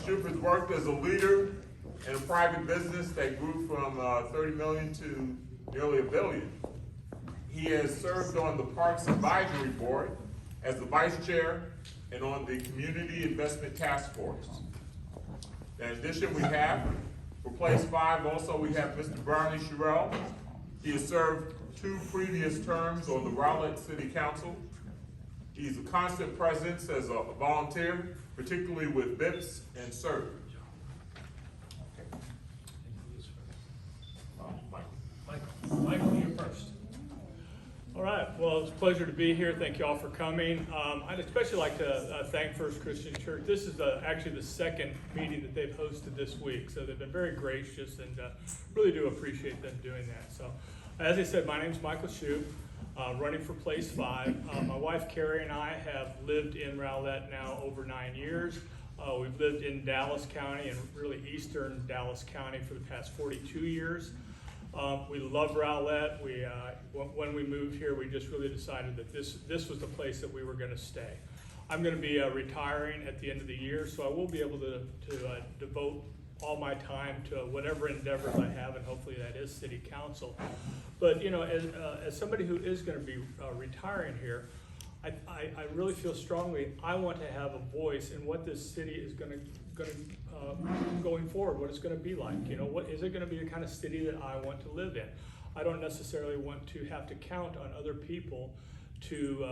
Shoup has worked as a leader in a private business that grew from 30 million to nearly $1 billion. He has served on the Parks Advisory Board as the vice chair and on the Community Investment Task Force. In addition, we have, for place 5, also we have Mr. Brownie Sherrill. He has served 2 previous terms on the Rowlett City Council. He's a constant presence as a volunteer, particularly with BIPs and CERT. Michael, you're first. All right, well, it's a pleasure to be here. Thank you all for coming. I'd especially like to thank First Christian Church. This is actually the second meeting that they've hosted this week, so they've been very gracious, and really do appreciate them doing that. So, as I said, my name is Michael Shoup, running for place 5. My wife Carrie and I have lived in Rowlett now over 9 years. We've lived in Dallas County and really eastern Dallas County for the past 42 years. We love Rowlett. When we moved here, we just really decided that this was the place that we were going to stay. I'm going to be retiring at the end of the year, so I will be able to devote all my time to whatever endeavors I have, and hopefully that is City Council. But you know, as somebody who is going to be retiring here, I really feel strongly I want to have a voice in what this city is going forward, what it's going to be like. You know, what is it going to be the kind of city that I want to live in? I don't necessarily want to have to count on other people to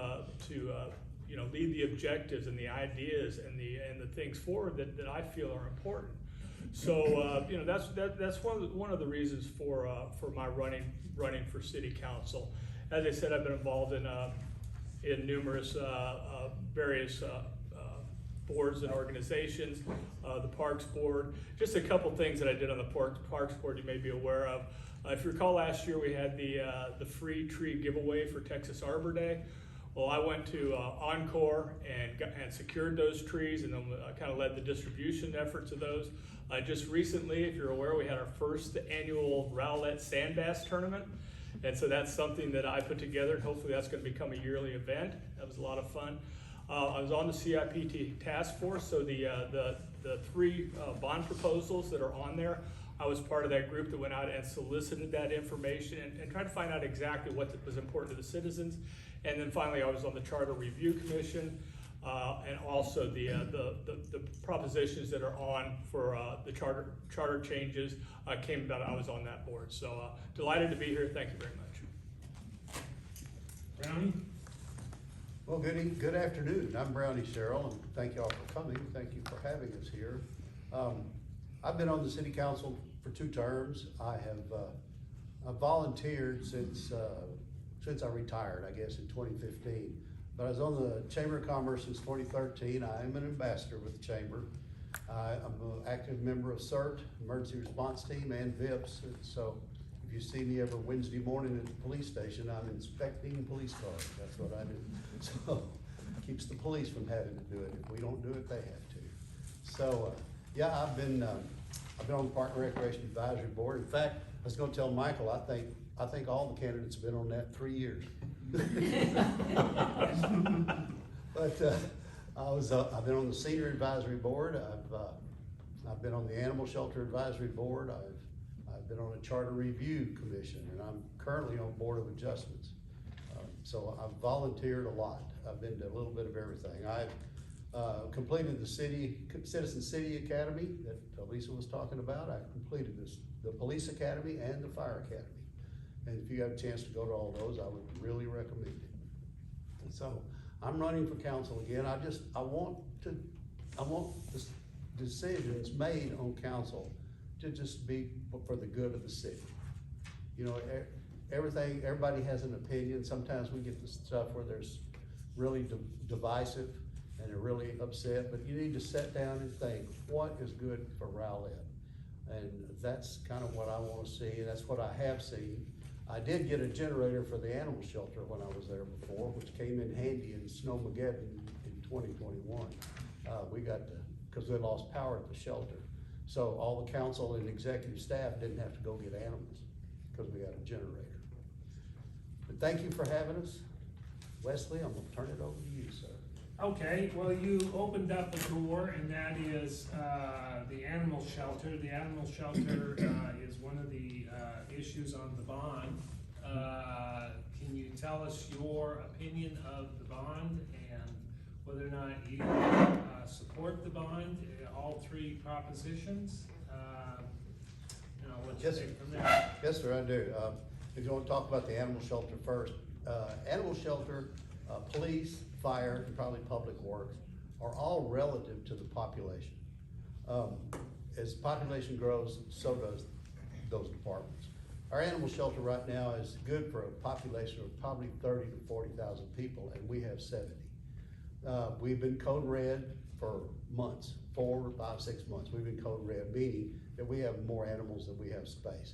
you know, lead the objectives and the ideas and the things forward that I feel are important. So you know, that's one of the reasons for my running for City Council. As I said, I've been involved in numerous various boards and organizations, the Parks Board. Just a couple things that I did on the Parks Board you may be aware of. If you recall, last year we had the free tree giveaway for Texas Arbor Day. Well, I went to Encore and secured those trees, and then kind of led the distribution efforts of those. Just recently, if you're aware, we had our first annual Rowlett Sand Bass Tournament. And so that's something that I put together, and hopefully that's going to become a yearly event. That was a lot of fun. I was on the CIPT task force, so the 3 bond proposals that are on there, I was part of that group that went out and solicited that information and tried to find out exactly what was important to the citizens. And then finally, I was on the Charter Review Commission, and also the propositions that are on for the charter changes came about. I was on that board, so delighted to be here. Thank you very much. Brownie. Well, good afternoon. I'm Brownie Sherrill, and thank you all for coming. Thank you for having us here. I've been on the City Council for 2 terms. I've volunteered since I retired, I guess, in 2015. But I was on the Chamber of Commerce since 2013. I am an ambassador with the Chamber. I'm an active member of CERT, Emergency Response Team, and VIPS. And so if you see me every Wednesday morning at the police station, I'm inspecting police cars. That's what I do. So keeps the police from having to do it. If we don't do it, they have to. So yeah, I've been on the Park and Recreation Advisory Board. In fact, I was going to tell Michael, I think all the candidates have been on that 3 years. But I've been on the Senior Advisory Board. I've been on the Animal Shelter Advisory Board. I've been on a Charter Review Commission, and I'm currently on Board of Adjustments. So I've volunteered a lot. I've been to a little bit of everything. I've completed the Citizen City Academy that Lisa was talking about. I completed the Police Academy and the Fire Academy. And if you have a chance to go to all those, I would really recommend it. And so I'm running for council again. I want the decisions made on council to just be for the good of the city. You know, everybody has an opinion. Sometimes we get the stuff where there's really divisive and they're really upset, but you need to sit down and think, what is good for Rowlett? And that's kind of what I want to see, and that's what I have seen. I did get a generator for the animal shelter when I was there before, which came in handy in Snowmageddon in 2021. We got because they lost power at the shelter. So all the council and executive staff didn't have to go get animals because we got a generator. But thank you for having us. Wesley, I'm gonna turn it over to you, sir. Okay, well, you opened up a door, and that is the animal shelter. The animal shelter is one of the issues on the bond. Can you tell us your opinion of the bond and whether or not you support the bond, all three propositions? Let's Yes, take from there. Yes, sir, I do. If you want to talk about the animal shelter first, animal shelter, police, fire, and probably public works are all relative to the population. As population grows, so does those departments. Our animal shelter right now is good for a population of probably 30 to 40,000 people, and we have 70. We've been code red for months, 4, 5, 6 months. We've been code red, meaning that we have more animals than we have space.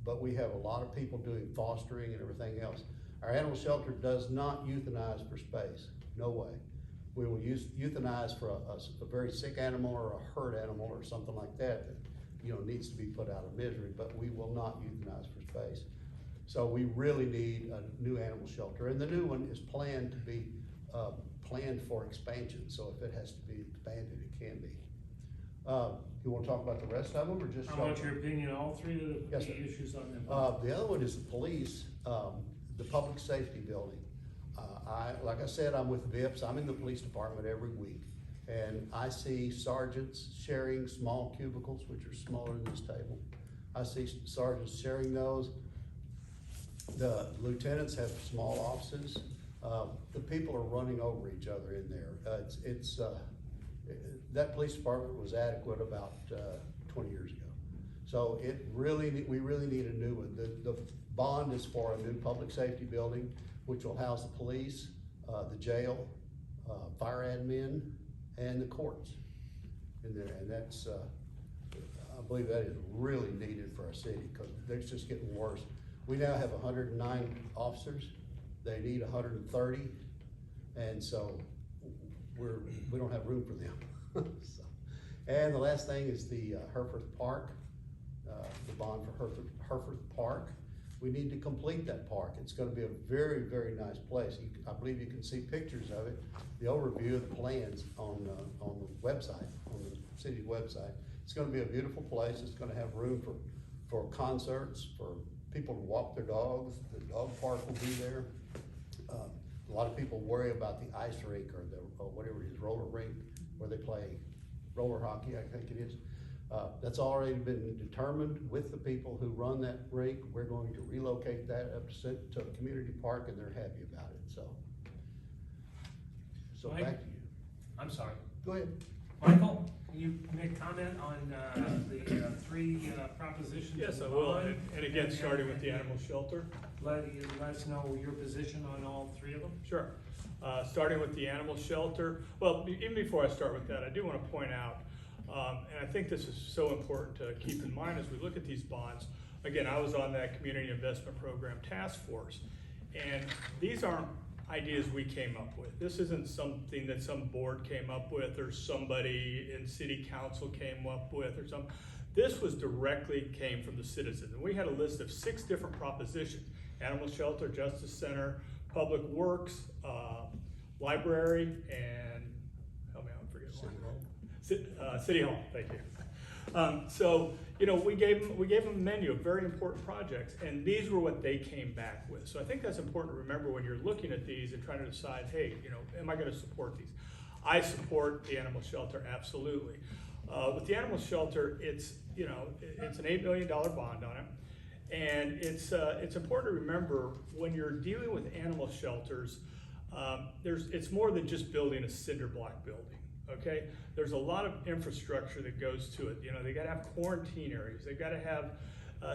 But we have a lot of people doing fostering and everything else. Our animal shelter does not euthanize for space, no way. We will euthanize for a very sick animal or a hurt animal or something like that needs to be put out of misery, but we will not euthanize for space. So we really need a new animal shelter, and the new one is planned to be planned for expansion. So if it has to be expanded, it can be. You want to talk about the rest of them, or just? I want your opinion on all three of Yes, the sir. issues on the The other one is the police, the public safety building. Like I said, I'm with VIPS. I'm in the police department every week. And I see sergeants sharing small cubicles, which are smaller than this table. I see sergeants sharing those. The lieutenants have small offices. The people are running over each other in there. That police department was adequate about 20 years ago. So we really need a new one. The bond is for a new public safety building, which will house the police, the jail, fire admin, and the courts in there. And that's, I believe that is really needed for our city, because they're just getting worse. We now have 109 officers. They need 130, and so we don't have room for them. So, and the last thing is the Herforth Park, the bond for Herforth Park. We need to complete that park. It's going to be a very, very nice place. I believe you can see pictures of it, the overview of the plans on the website, on the city's website. It's going to be a beautiful place. It's going to have room for concerts, for people to walk their dogs. The dog park will be there. A lot of people worry about the ice rink or whatever it is, roller rink, where they play roller hockey, I think it is. That's already been determined with the people who run that rink. We're going to relocate that up to a community park, and they're happy about it, so. So Mike? back to you. I'm sorry. Go ahead. Michael, can you make comment on the three propositions? Yes, I of the will, bond? and again, starting with the animal shelter. Let us know your position on all three of them. Sure. Starting with the animal shelter, well, even before I start with that, I do want to point out, and I think this is so important to keep in mind as we look at these bonds. Again, I was on that Community Investment Program Task Force, and these aren't ideas we came up with. This isn't something that some board came up with or somebody in city council came up with or something. This was directly came from the citizens, and we had a list of 6 different propositions: animal shelter, justice center, public works, library, and help me out, I'm forgetting one. City Hall, thank you. So, we gave them a menu of very important projects, and these were what they came back with. So I think that's important to remember when you're looking at these and trying to decide, hey, am I going to support these? I support the animal shelter, absolutely. With the animal shelter, it's an $8 million bond on it, and it's important to remember when you're dealing with animal shelters, it's more than just building a cinder block building. Okay, there's a lot of infrastructure that goes to it. They got to have quarantine areas. They got to have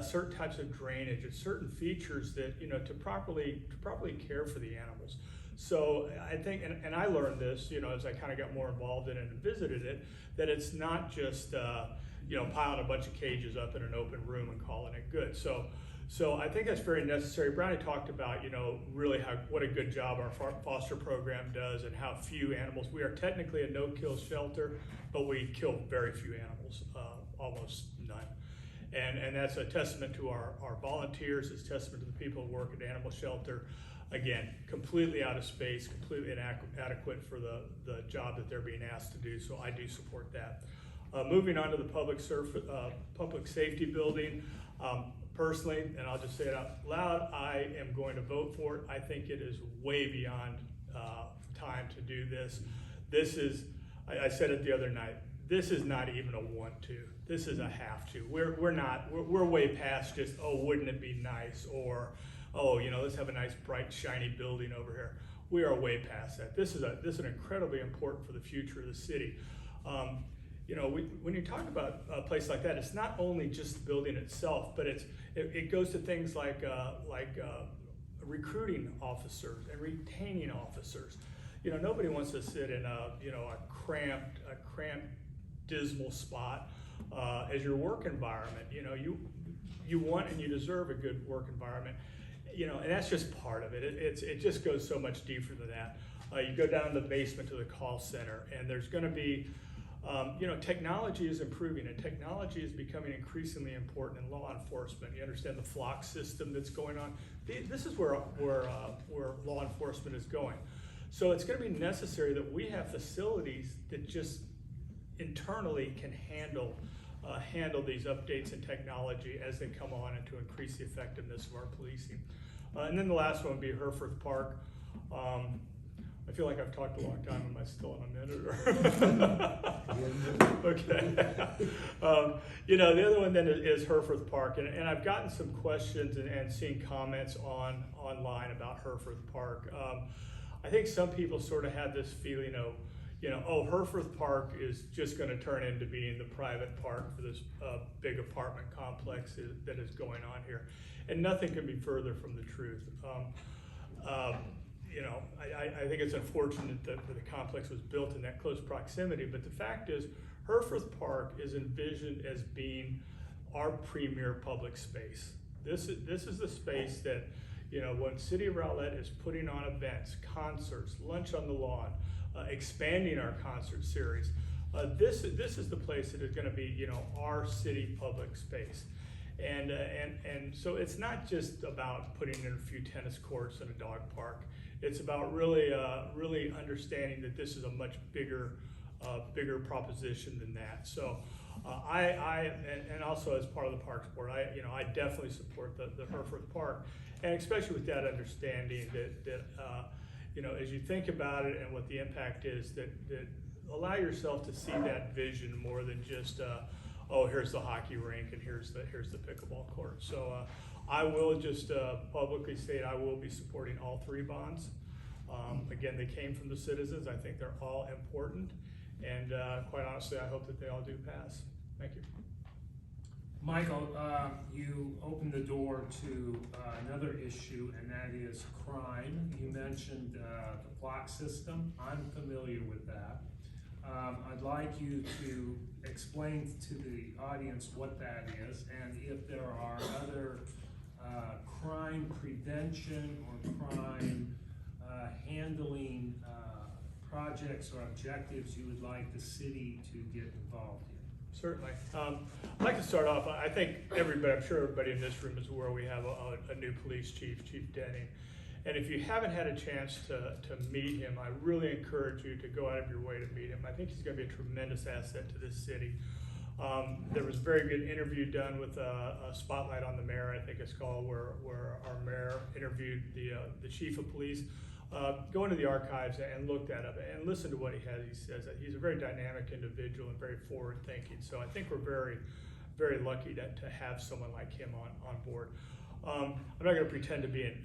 certain types of drainage and certain features that to properly care for the animals. So I think, and I learned this, as I kind of got more involved in it and visited it, that it's not just piling a bunch of cages up in an open room and calling it good. So I think that's very necessary. Brownie talked about, really what a good job our foster program does and how few animals. We are technically a no-kill shelter, but we kill very few animals, almost none. And that's a testament to our volunteers. It's a testament to the people who work at the animal shelter. again, completely out of space, completely inadequate for the job that they're being asked to do, so I do support that. Moving on to the public safety building, personally, and I'll just say it out loud, I am going to vote for it. I think it is way beyond time to do this. This is, I said it the other night, this is not even a want to. This is a have to. We're way past just, oh, wouldn't it be nice? Or, oh, you know, let's have a nice, bright, shiny building over here. We are way past that. This is incredibly important for the future of the city. You know, when you talk about a place like that, it's not only just the building itself, but it goes to things like recruiting officers and retaining officers. You know, nobody wants to sit in a cramped, dismal spot as your work environment. You know, you want and you deserve a good work environment. You know, and that's just part of it. It just goes so much deeper than that. You go down to the basement to the call center, and there's going to be, you know, technology is improving, and technology is becoming increasingly important in law enforcement. You understand the flock system that's going on. This is where law enforcement is going. So it's going to be necessary that we have facilities that just internally can handle these updates in technology as they come on, and to increase the effectiveness of our policing. And then the last one would be Herforth Park. I feel like I've talked a long time. Am I still in a minute? Or? Okay. You know, the other one then is Herforth Park, and I've gotten some questions and seen comments online about Herforth Park. I think some people sort of have this feeling of, you know, oh, Herforth Park is just going to turn into being the private park for this big apartment complex that is going on here. And nothing can be further from the truth. You know, I think it's unfortunate that the complex was built in that close proximity, but the fact is, Herforth Park is envisioned as being our premier public space. This is the space that, you know, when City of Rowlett is putting on events, concerts, lunch on the lawn, expanding our concert series, this is the place that is going to be, you know, our city public space. And so it's not just about putting in a few tennis courts and a dog park. It's about really understanding that this is a much bigger proposition than that. So and also as part of the Parks Board, I definitely support the Herforth Park, and especially with that understanding that you know, as you think about it and what the impact is, that allow yourself to see that vision more than just oh, here's the hockey rink and here's the pickleball court. So I will just publicly state I will be supporting all three bonds. Again, they came from the citizens. I think they're all important, and quite honestly, I hope that they all do pass. Thank you. Michael, you opened the door to another issue, and that is crime. You mentioned the block system. I'm familiar with that. I'd like you to explain to the audience what that is, and if there are other crime prevention or crime handling projects or objectives you would like the city to get involved in. Certainly. I'd like to start off, I think everybody, I'm sure everybody in this room is aware we have a new police chief, Chief Denning. And if you haven't had a chance to meet him, I really encourage you to go out of your way to meet him. I think he's going to be a tremendous asset to this city. There was a very good interview done with a Spotlight on the Mayor, I think it's called, where our mayor interviewed the chief of police. Go into the archives and look that up and listen to what he has. He says that he's a very dynamic individual and very forward thinking. So I think we're very, very lucky to have someone like him on board. I'm not going to pretend to be an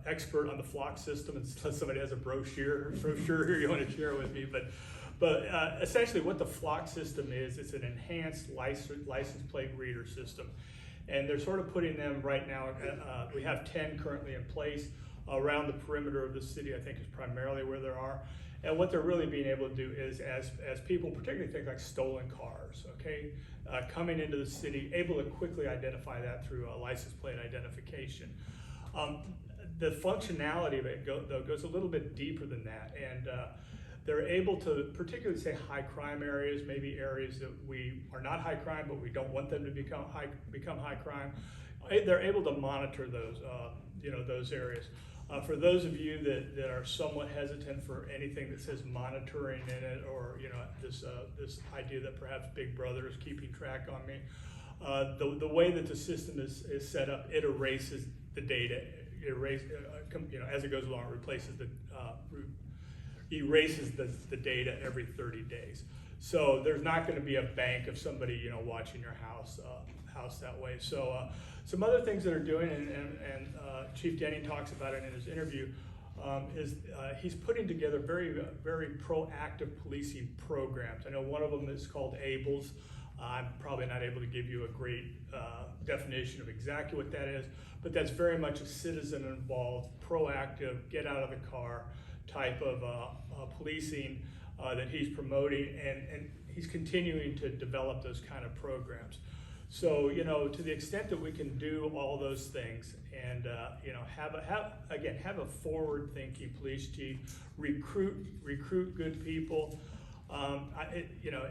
expert on the flock system unless somebody has a brochure here you want to share with me. But essentially what the flock system is, it's an enhanced license plate reader system. And they're sort of putting them right now, we have 10 currently in place. Around the perimeter of the city, I think is primarily where there are. And what they're really being able to do is, as people, particularly things like stolen cars, okay, coming into the city, able to quickly identify that through a license plate identification. The functionality of it goes a little bit deeper than that, and they're able to particularly say high crime areas, maybe areas that we are not high crime, but we don't want them to become high crime. They're able to monitor those, those areas. For those of you that are somewhat hesitant for anything that says monitoring in it, or this idea that perhaps Big Brother is keeping track on me, the way that the system is set up, it erases the data. As it goes along, it erases the data every 30 days. So there's not going to be a bank of somebody watching your house that way. So some other things that are doing, and Chief Denning talks about it in his interview, is he's putting together very, very proactive policing programs. I know one of them is called ABLES. I'm probably not able to give you a great definition of exactly what that is, but that's very much a citizen-involved, proactive, get out of the car type of policing that he's promoting, and he's continuing to develop those kind of programs. So, to the extent that we can do all those things and, have a forward-thinking police chief, recruit good people.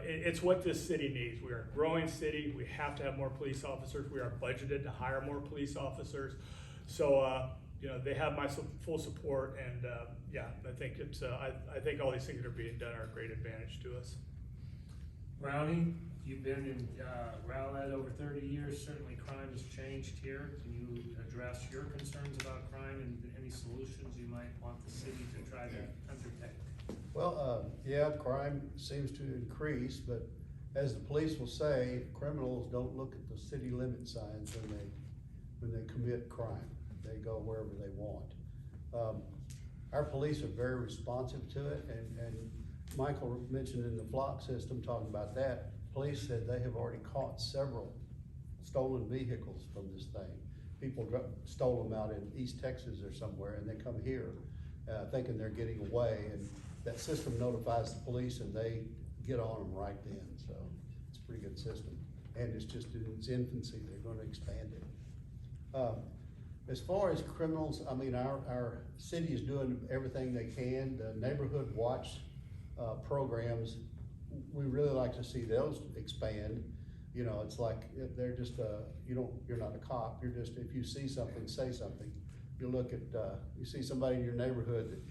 It's what this city needs. We are a growing city. We have to have more police officers. We are budgeted to hire more police officers. So, they have my full support, and I think I think all these things that are being done are a great advantage to us. Brownie, you've been in Rowlett over 30 years. Certainly crime has changed here. Can you address your concerns about crime and any solutions you might want the city to try to undertake? Well, crime seems to increase, but as the police will say, criminals don't look at the city limit signs when they commit crime. They go wherever they want. Our police are very responsive to it, and Michael mentioned in the flock system, talking about that, police said they have already caught several stolen vehicles from this thing. People stole them out in East Texas or somewhere, and they come here thinking they're getting away, and that system notifies the police and they get on them right then. So it's a pretty good system, and it's just in its infancy. They're going to expand it. As far as criminals, I mean, our city is doing everything they can. The neighborhood watch programs, we really like to see those expand. It's like they're just you're not a cop. You're just, if you see something, say something. You look at you see somebody in your neighborhood that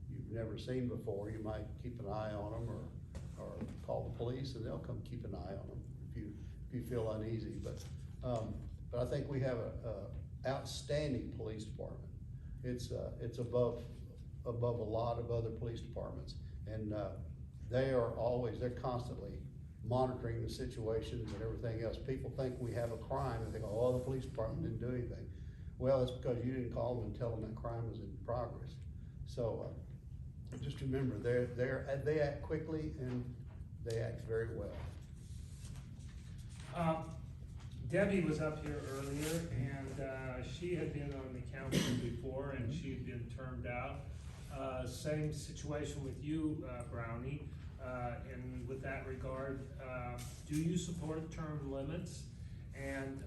you've never seen before, you might keep an eye on them or call the police, and they'll come keep an eye on them if you feel uneasy. But I think we have a outstanding police department. It's above a lot of other police departments, and they're constantly monitoring the situations and everything else. People think we have a crime and they go, oh, the police department didn't do anything. Well, it's because you didn't call them and tell them that crime was in progress. So just remember, they act quickly and they act very well. Debbie was up here earlier, and she had been on the council before, and she had been termed out. Same situation with you, Brownie. And with that regard, do you support term limits? And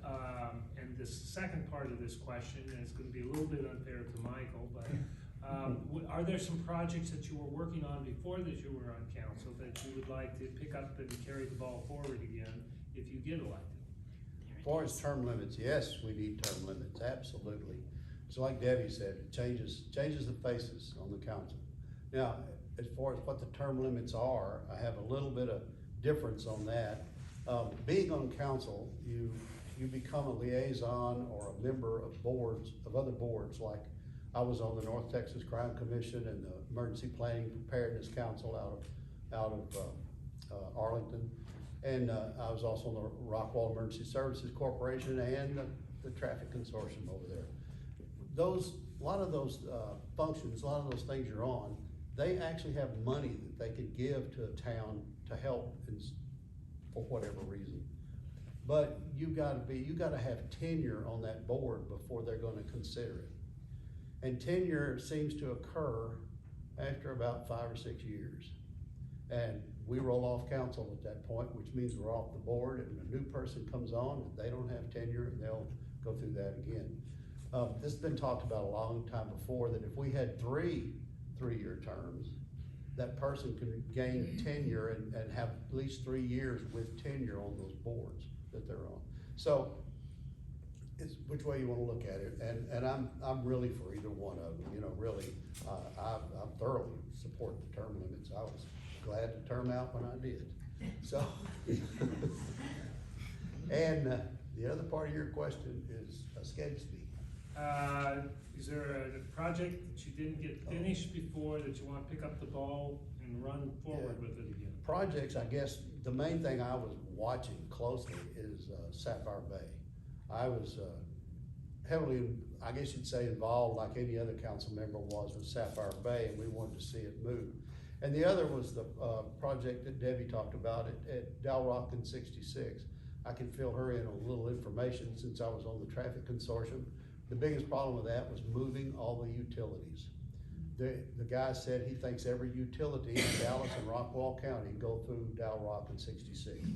this second part of this question is going to be a little bit unfair to Michael, but are there some projects that you were working on before that you were on council that you would like to pick up and carry the ball forward again if you get elected? As far as term limits, yes, we need term limits, absolutely. So like Debbie said, it changes the faces on the council. Now, as far as what the term limits are, I have a little bit of difference on that. Being on council, you become a liaison or a member of other boards, like I was on the North Texas Crime Commission and the Emergency Planning Preparedness Council out of Arlington. And I was also on the Rockwall Emergency Services Corporation and the Traffic Consortium over there. A lot of those functions, a lot of those things you're on, they actually have money that they could give to a town to help for whatever reason. But you gotta have tenure on that board before they're gonna consider it. And tenure seems to occur after about 5 or 6 years. And we roll off council at that point, which means we're off the board, and a new person comes on and they don't have tenure, and they'll go through that again. This has been talked about a long time before, that if we had three-year terms, that person can gain tenure and have at least 3 years with tenure on those boards that they're on. So it's which way you wanna look at it, and I'm really for either one of them, you know, really. I thoroughly support the term limits. I was glad to term out when I did, so. And the other part of your question escapes me. Is there a project that you didn't get finished before that you wanna pick up the ball and run forward with it again? Projects, I guess, the main thing I was watching closely is Sapphire Bay. I was heavily, I guess you'd say, involved like any other council member was with Sapphire Bay, and we wanted to see it move. And the other was the project that Debbie talked about at Dow Rock and 66. I can fill her in on a little information since I was on the traffic consortium. The biggest problem with that was moving all the utilities. The guy said he thinks every utility in Dallas and Rockwall County go through Dow Rock and 66.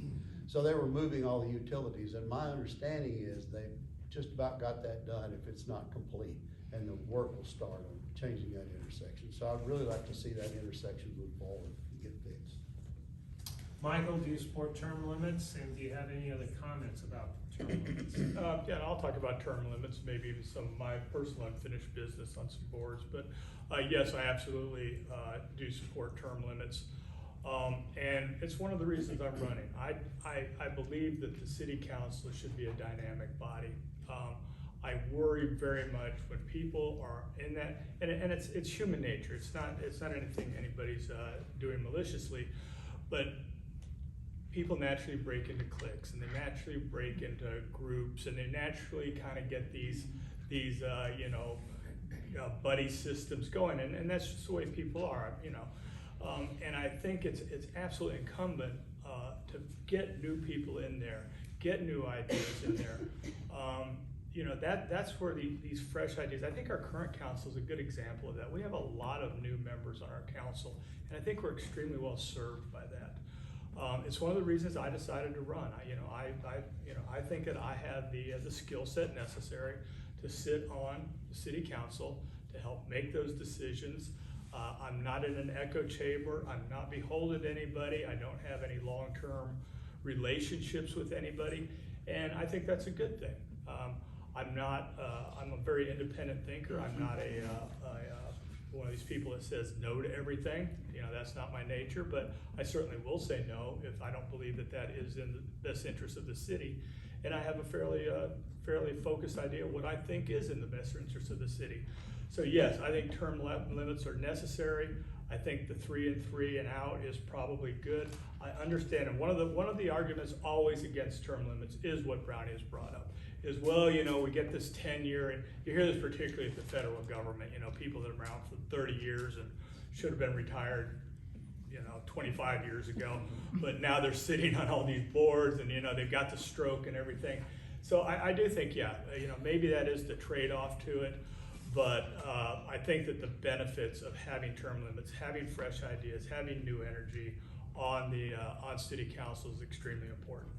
So they were moving all the utilities, and my understanding is they just about got that done if it's not complete, and the work will start on changing that intersection. So I'd really like to see that intersection move forward and get fixed. Michael, do you support term limits, and do you have any other comments about term limits? Yeah, and I'll talk about term limits, maybe even some of my personal unfinished business on some boards, but yes, I absolutely do support term limits. And it's one of the reasons I'm running. I believe that the city council should be a dynamic body. I worry very much when people are in that, and it's human nature. It's not anything anybody's doing maliciously, but people naturally break into cliques, and they naturally break into groups, and they naturally kind of get these buddy systems going, and that's just the way people are, you know. And I think it's absolutely incumbent to get new people in there, get new ideas in there. You know, that's where these fresh ideas, I think our current council is a good example of that. We have a lot of new members on our council, and I think we're extremely well served by that. It's one of the reasons I decided to run. I think that I have the skill set necessary to sit on the city council to help make those decisions. I'm not in an echo chamber. I'm not beholden to anybody. I don't have any long-term relationships with anybody, and I think that's a good thing. I'm a very independent thinker. I'm not one of these people that says no to everything. You know, that's not my nature, but I certainly will say no if I don't believe that is in the best interest of the city. And I have a fairly focused idea of what I think is in the best interest of the city. So yes, I think term limits are necessary. I think the 3 and 3 and out is probably good. I understand, and one of the arguments always against term limits is what Brownie has brought up. Is, well, you know, we get this 10-year, and you hear this particularly at the federal government, you know, people that are around for 30 years and should have been retired, 25 years ago, but now they're sitting on all these boards, and, they've got the stroke and everything. So I do think, yeah, maybe that is the trade-off to it, but I think that the benefits of having term limits, having fresh ideas, having new energy on city council is extremely important.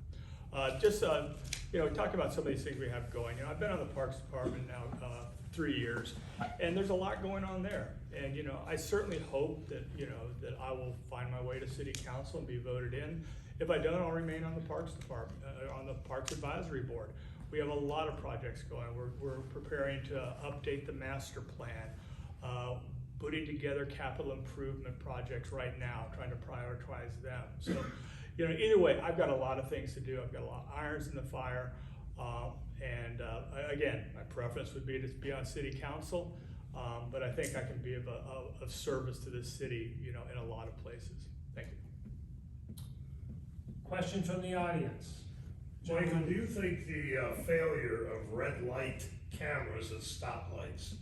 Talk about some of these things we have going. I've been on the Parks Department now 3 years, and there's a lot going on there. And I certainly hope that that I will find my way to City Council and be voted in. If I don't, I'll remain on the Parks Department, on the Parks Advisory Board. We have a lot of projects going. We're preparing to update the master plan, putting together capital improvement projects right now, trying to prioritize them. So. Either way, I've got a lot of things to do. I've got a lot of irons in the fire. Again, my preference would be to be on city council, but I think I can be of service to this city, in a lot of places. Thank you. Questions from the audience? Michael, do you think the failure of red light cameras at stoplights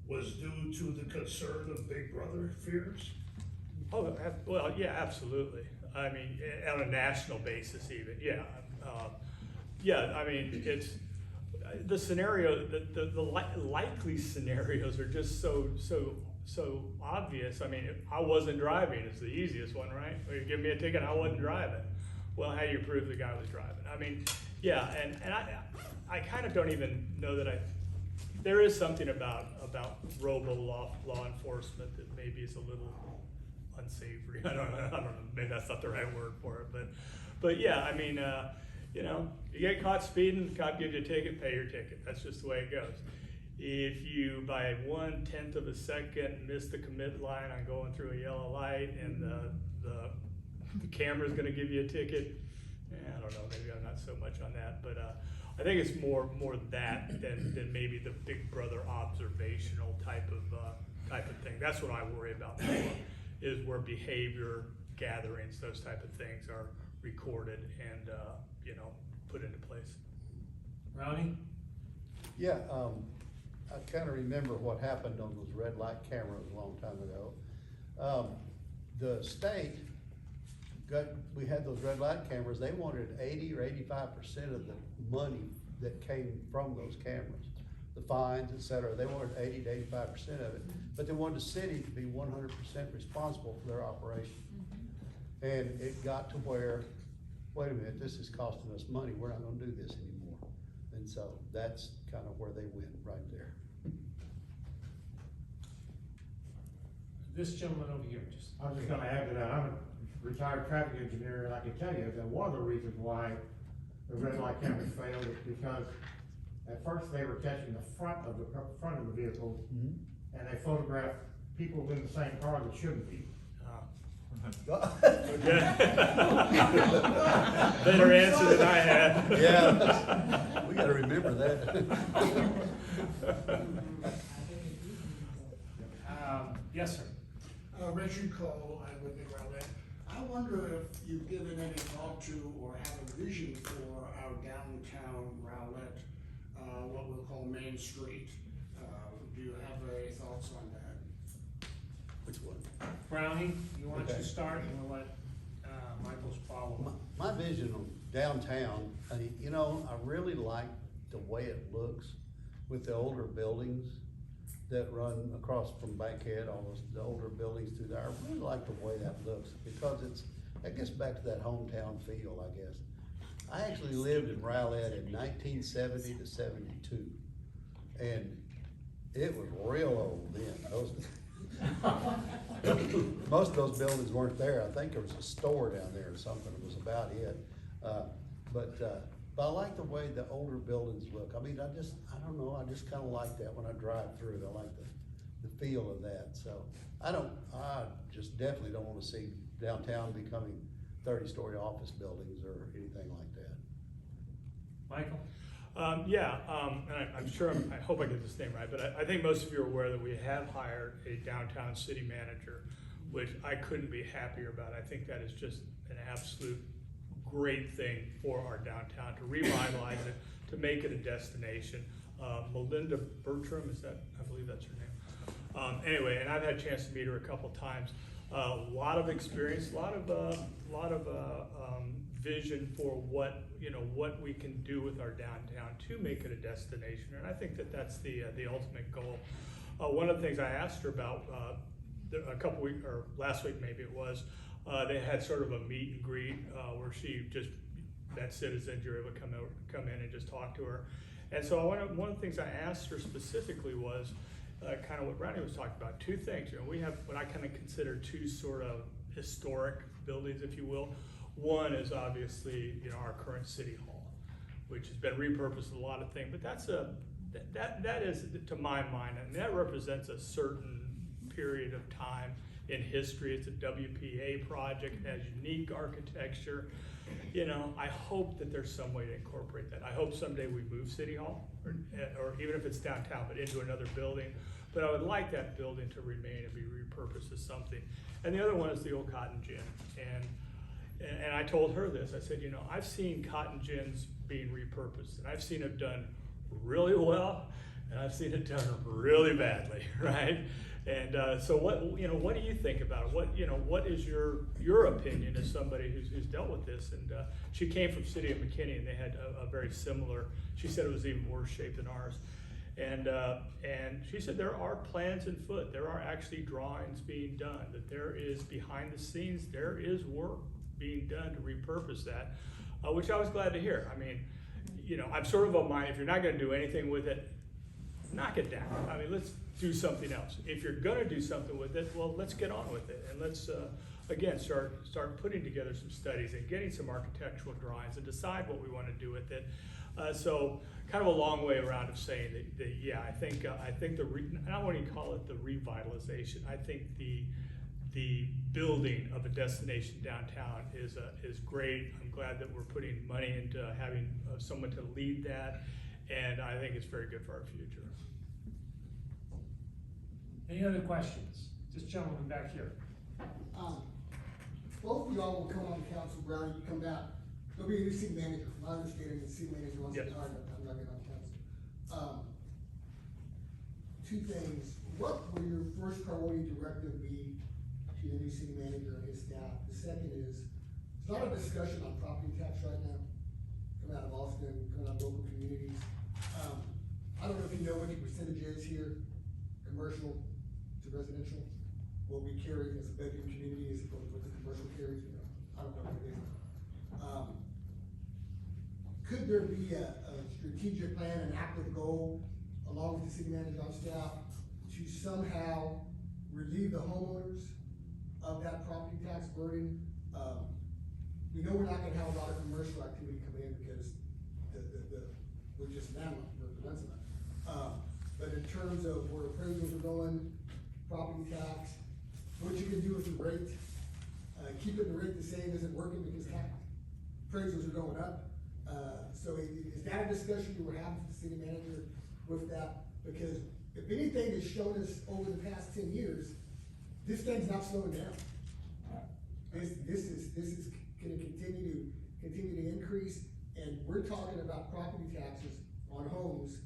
was due to the concern of Big Brother fears? Oh, well, yeah, absolutely. I mean, on a national basis even, yeah. I mean, it's the scenario, the likely scenarios are just so obvious. I mean, I wasn't driving is the easiest one, right? You give me a ticket, I wasn't driving. Well, how do you prove the guy was driving? I mean, yeah, and I kind of don't even know that there is something about robo law enforcement that maybe is a little unsavory. I don't know, maybe that's not the right word for it, but yeah, I mean, you know, you get caught speeding, cop gives you a ticket, pay your ticket. That's just the way it goes. If you, by 1/10 of a second, miss the commit line on going through a yellow light and the camera's gonna give you a ticket, I don't know, maybe I'm not so much on that, but I think it's more that than maybe the big brother observational type of thing. That's what I worry about more, is where behavior, gatherings, those type of things are recorded and, you know, put into place. Ronnie? Yeah, I kinda remember what happened on those red light cameras a long time ago. The state we had those red light cameras, they wanted 80 or 85% of the money that came from those cameras. The fines, et cetera, they wanted 80 to 85% of it, but they wanted the city to be 100% responsible for their operation. And it got to where, wait a minute, this is costing us money, we're not gonna do this anymore. And so that's kind of where they went, right there. This gentleman over here, just. I was just gonna add to that, I'm a retired traffic engineer, and I can tell you that one of the reasons why the red light cameras failed is because at first they were catching the front of the vehicles, and they photographed people in the same car that shouldn't be. Okay. Better answer than I had. Yeah, we gotta remember that. Yes, sir. Richard Cole, I live in Rowlett. I wonder if you've given any thought to or have a vision for our downtown Rowlett, what we'll call Main Street. Do you have any thoughts on that? Which one? Brownie, you want Okay. to start and we'll let Michael's follow. My vision of downtown, you know, I really like the way it looks with the older buildings that run across from Bankhead, all those, the older buildings through there. I really like the way that looks because it gets back to that hometown feel, I guess. I actually lived in Rowlett in 1970 to 72, and it was real old then. Most of those buildings weren't there. I think there was a store down there or something. It was about it. But I like the way the older buildings look. I mean, I don't know, I just kinda like that when I drive through. I like the feel of that. So I just definitely don't wanna see downtown becoming 30-story office buildings or anything like that. Michael? And I'm sure, I hope I get this name right, but I think most of you are aware that we have hired a downtown city manager, which I couldn't be happier about. I think that is just an absolute great thing for our downtown, to revitalize it, to make it a destination. Melinda Bertram, I believe that's her name. Anyway, and I've had a chance to meet her a couple times. A lot of experience, a lot of vision for what we can do with our downtown to make it a destination, and I think that that's the ultimate goal. One of the things I asked her about a couple weeks, or last week maybe it was, they had sort of a meet and greet where she just met citizens. You're able to come in and just talk to her. And so one of the things I asked her specifically was kind of what Ronnie was talking about. Two things. You know, we have what I kind of consider two sort of historic buildings, if you will. One is obviously, you know, our current city hall, which has been repurposed a lot of things. But that is, to my mind, and that represents a certain period of time in history. It's a WPA project, it has unique architecture. You know, I hope that there's some way to incorporate that. I hope someday we move City Hall, or even if it's downtown, but into another building. But I would like that building to remain and be repurposed as something. And the other one is the old cotton gin. And I told her this, I said, you know, I've seen cotton gins being repurposed, and I've seen it done really well, and I've seen it done really badly, right? And so what do you think about it? What is your opinion as somebody who's dealt with this? And she came from City of McKinney, and they had a very similar, she said it was even worse shape than ours. And she said there are plans in foot. There are actually drawings being done, that there is behind the scenes, there is work being done to repurpose that, which I was glad to hear. I mean, you know, I'm sort of of mind, if you're not gonna do anything with it, knock it down. I mean, let's do something else. If you're gonna do something with it, well, let's get on with it, and let's again, start putting together some studies and getting some architectural drawings and decide what we want to do with it. So kind of a long way around of saying that yeah, I think I don't want to call it the revitalization. I think the building of a destination downtown is great. I'm glad that we're putting money into having someone to lead that, and I think it's very good for our future. Any other questions? This gentleman back here. Both of y'all will come on the council, Brown, you come down. There'll be a new city manager, from my understanding, the city manager wants to Yes. retire, I'm not getting on council. Two things, what will your first priority directive be to the new city manager and his staff? The second is, there's a lot of discussion on property tax right now, coming out of Austin, coming out of local communities. I don't know if you know what your percentage is here, commercial to residential, what we carry as a bedroom community as opposed to what the commercial carries, you know, I don't know what it is. Could there be a strategic plan, an active goal, along with the city manager on staff, to somehow relieve the homeowners of that property tax burden? We know we're not gonna have a lot of commercial activity coming in because we're just landlocked, we're peninsula. But in terms of where appraisals are going, property tax, what you can do with the rate, keeping the rate the same isn't working because appraisals are going up. So is that a discussion you were having with the city manager with that? Because if anything has shown us over the past 10 years, this thing's not slowing down. This is gonna continue to increase, and we're talking about property taxes on homes,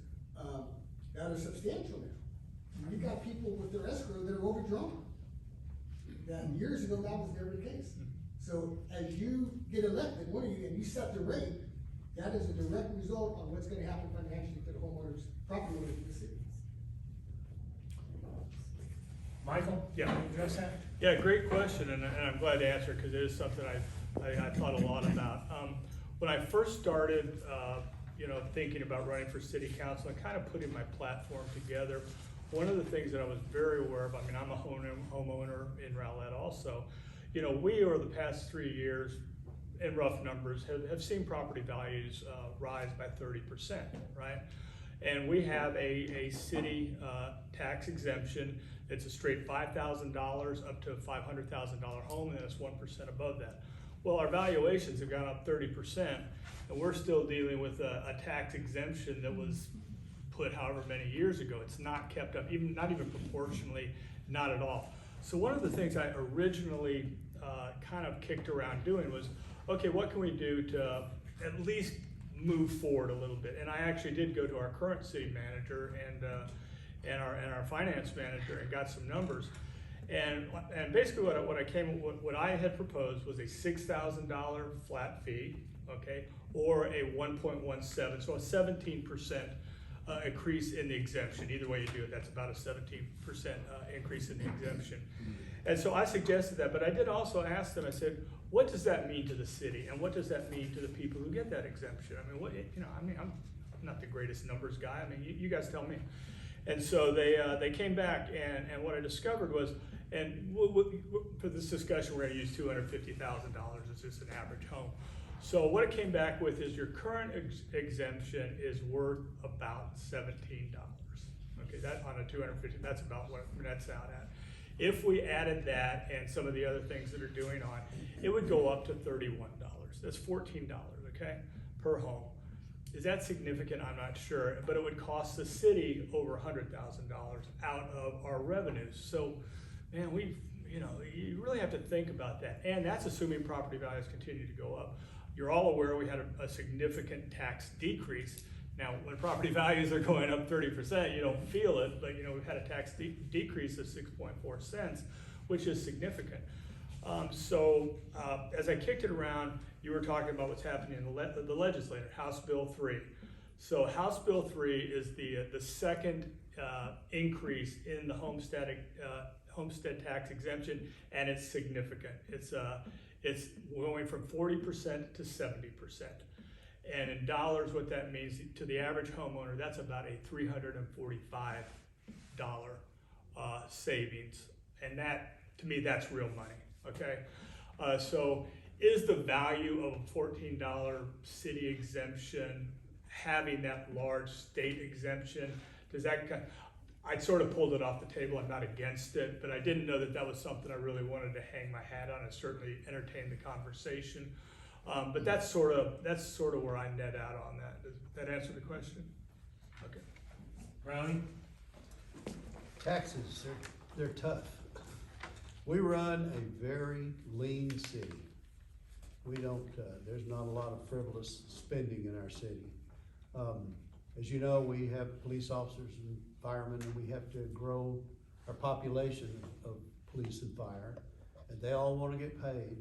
that are substantial now. You got people with their escrow that are overdrawn. That years ago, that was never the case. So as you get elected, one of you, and you set the rate, that is a direct result on what's gonna happen financially to the homeowners, property owners in the city. Michael? Yeah. Can you address that? Yeah, great question, and I'm glad to answer because it is something I thought a lot about. When I first started, thinking about running for city council and kind of putting my platform together, one of the things that I was very aware of, I mean, I'm a homeowner in Rowlett also. We over the past 3 years, in rough numbers, have seen property values rise by 30%, right? And we have a city tax exemption. It's a straight $5,000 up to a $500,000 home, and it's 1% above that. Well, our valuations have gone up 30%, and we're still dealing with a tax exemption that was put however many years ago. It's not kept up, not even proportionally, not at all. So one of the things I originally kind of kicked around doing was, okay, what can we do to at least move forward a little bit? And I actually did go to our current city manager and our finance manager and got some numbers. And basically what I had proposed was a $6,000 flat fee, okay, or a 1.17, so a 17% increase in the exemption. Either way you do it, that's about a 17% increase in the exemption. And so I suggested that, but I did also ask them, I said, what does that mean to the city? And what does that mean to the people who get that exemption? I mean, I'm not the greatest numbers guy. I mean, you guys tell me. And so they came back, and what I discovered was, and for this discussion, we're gonna use $250,000 as just an average home. So what it came back with is your current exemption is worth about $17. Okay, that on a 250, that's about what it nets out at. If we added that and some of the other things that are doing on, it would go up to $31. That's $14, okay, per home. Is that significant? I'm not sure, but it would cost the city over $100,000 out of our revenues. So, man, you really have to think about that. And that's assuming property values continue to go up. You're all aware we had a significant tax decrease. Now, when property values are going up 30%, you don't feel it, but we've had a tax decrease of 6.4 cents, which is significant. As I kicked it around, you were talking about what's happening in the legislature, House Bill 3. So House Bill 3 is the second increase in the homestead tax exemption, and it's significant. It's going from 40% to 70%. And in dollars, what that means to the average homeowner, that's about a $345 savings. And that, to me, that's real money. okay? So is the value of a $14 city exemption, having that large state exemption, does that I sort of pulled it off the table. I'm not against it, but I didn't know that that was something I really wanted to hang my hat on. I certainly entertained the conversation. But that's sort of where I net out on that. Does that answer the question? Okay. Brownie? Taxes, they're tough. We run a very lean city. We don't, there's not a lot of frivolous spending in our city. As you know, we have police officers and firemen, and we have to grow our population of police and fire, and they all wanna get paid,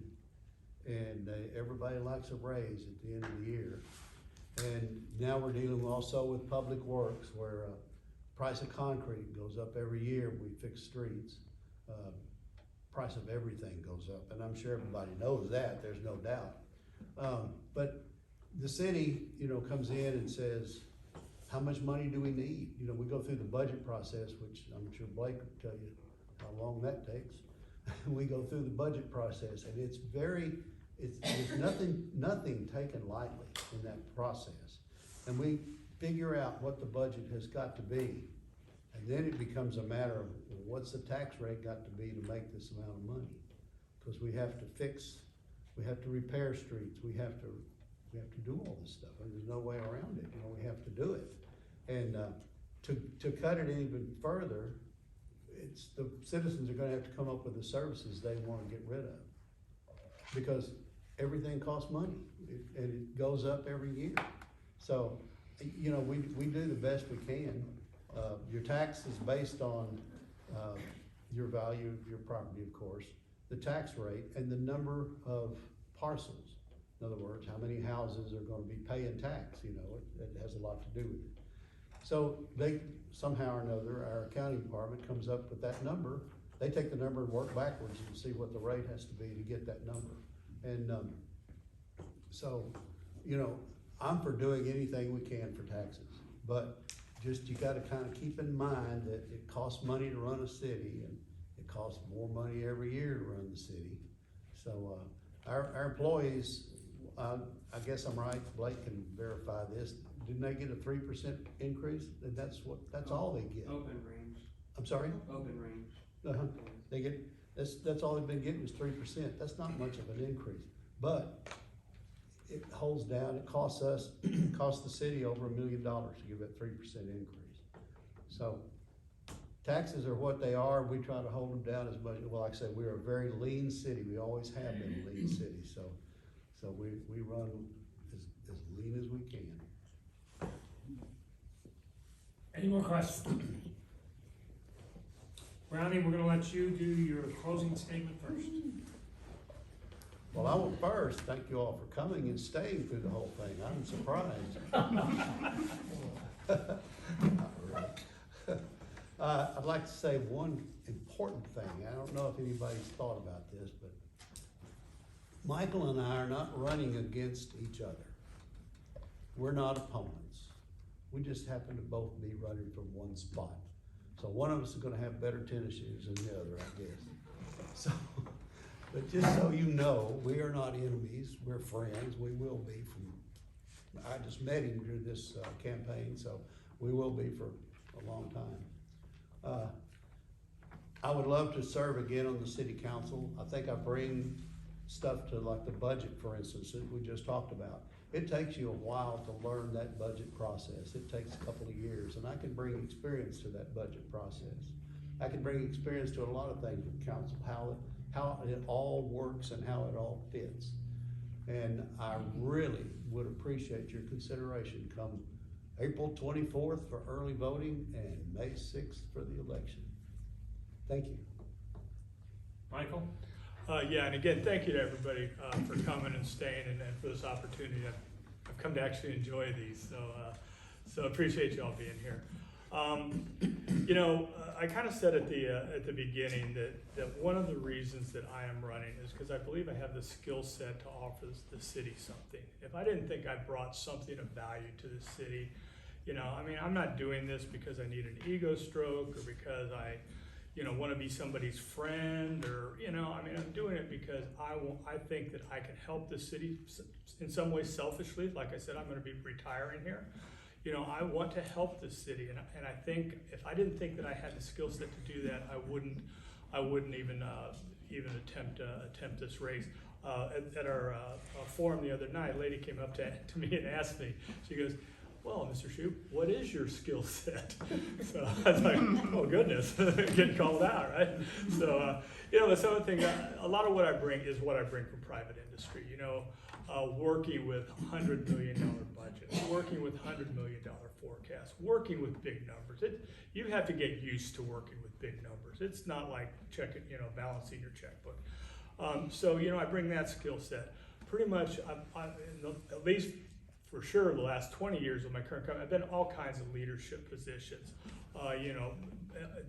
and everybody likes a raise at the end of the year. And now we're dealing also with public works, where price of concrete goes up every year. We fix streets. Price of everything goes up, and I'm sure everybody knows that, there's no doubt. But the city, comes in and says, how much money do we need? We go through the budget process, which I'm sure Blake will tell you how long that takes. We go through the budget process, and there's nothing taken lightly in that process. And we figure out what the budget has got to be. And then it becomes a matter of, what's the tax rate got to be to make this amount of money? Because we have to repair streets, we have to do all this stuff. I mean, there's no way around it, we have to do it. And to cut it even further, the citizens are gonna have to come up with the services they wanna get rid of. Because everything costs money, and it goes up every year. So, we do the best we can. Your tax is based on your value of your property, of course, the tax rate, and the number of parcels. In other words, how many houses are gonna be paying tax, it has a lot to do with it. So they, somehow or another, our accounting department comes up with that number. They take the number and work backwards and see what the rate has to be to get that number. And so, I'm for doing anything we can for taxes, but just, you gotta kind of keep in mind that it costs money to run a city, and it costs more money every year to run the city. So, our employees, I guess I'm right, Blake can verify this, didn't they get a 3% increase? And that's all they get. Open range. I'm sorry? Open range. Uh-huh. They get, that's all they've been getting is 3%. That's not much of an increase, but it holds down, it costs the city over $1 million to give that 3% increase. So taxes are what they are. We try to hold them down as much. Well, like I said, we're a very lean city. We always have been a lean city. So we run as lean as we can. Any more questions? Brownie, we're gonna let you do your closing statement first. Well, I will first thank you all for coming and staying through the whole thing. I'm surprised. I'd like to say one important thing. I don't know if anybody's thought about this, but Michael and I are not running against each other. We're not opponents. We just happen to both be running from one spot. So one of us is gonna have better tennis shoes than the other, I guess. So, but just so you know, we are not enemies, we're friends, we will be I just met him through this campaign, so we will be for a long time. I would love to serve again on the city council. I think I bring stuff to, like the budget, for instance, that we just talked about. It takes you a while to learn that budget process. It takes a couple of years, and I can bring experience to that budget process. I can bring experience to a lot of things with council, how it all works and how it all fits. And I really would appreciate your consideration come April 24th for early voting and May 6th for the election. Thank you. Michael? Yeah, and again, thank you to everybody for coming and staying, and for this opportunity. I've come to actually enjoy these, so appreciate you all being here. I kind of said at the beginning that one of the reasons that I am running is because I believe I have the skill set to offer the city something. If I didn't think I brought something of value to the city, I'm not doing this because I need an ego stroke or because I want to be somebody's friend or, I mean, I'm doing it because I think that I can help the city in some ways selfishly. Like I said, I'm going to be retiring here. I want to help the city, and I think if I didn't think that I had the skill set to do that, I wouldn't even attempt this race. At our forum the other night, a lady came up to me and asked me. She goes, "Well, Mr. Shoup, what is your skill set?" So I was like, "Oh goodness, getting called out, right?" So some of the things, a lot of what I bring is what I bring from private industry. Working with $100 million budgets, working with $100 million forecasts, working with big numbers. You have to get used to working with big numbers. It's not like checking, balancing your checkbook. So I bring that skill set. Pretty much, at least for sure, the last 20 years of my current company, I've been in all kinds of leadership positions.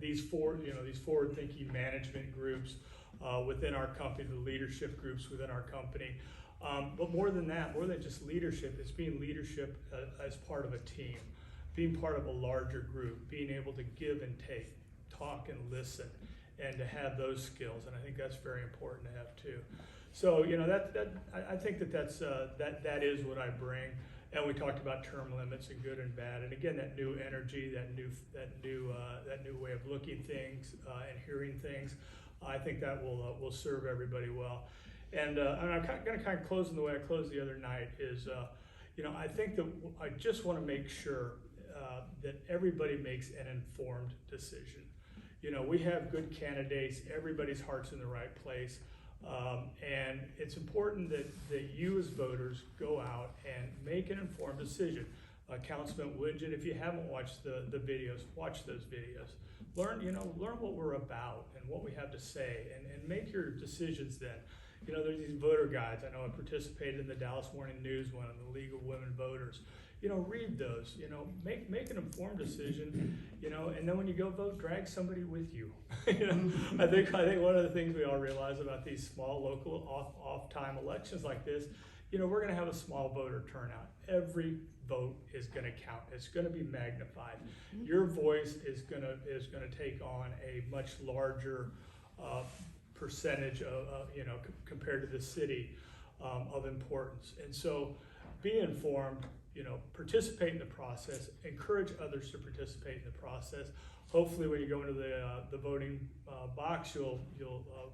These forward-thinking management groups within our company, the leadership groups within our company. But more than that, more than just leadership, it's being leadership as part of a team, being part of a larger group, being able to give and take, talk and listen, and to have those skills. And I think that's very important to have too. So I think that is what I bring. And we talked about term limits and good and bad. And again, that new energy, that new way of looking things and hearing things. I think that will serve everybody well. And I'm going to kind of close in the way I closed the other night is, I think that I just want to make sure that everybody makes an informed decision. We have good candidates, everybody's heart's in the right place. And it's important that you as voters go out and make an informed decision. Councilman Widget, if you haven't watched the videos, watch those videos. Learn what we're about and what we have to say and make your decisions then. There's these voter guides. I know I participated in the Dallas Morning News one on the League of Women Voters. Read those, make an informed decision, and then when you go vote, drag somebody with you. I think one of the things we all realize about these small local off-time elections like this, we're gonna have a small voter turnout. Every vote is gonna count. It's gonna be magnified. Your voice is gonna take on a much larger percentage of, compared to the city of importance. And so be informed, participate in the process, encourage others to participate in the process. Hopefully when you go into the voting box, you'll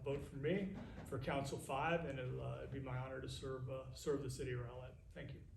vote for me for Council 5, and it'd be my honor to serve the city of Rowlett. Thank you.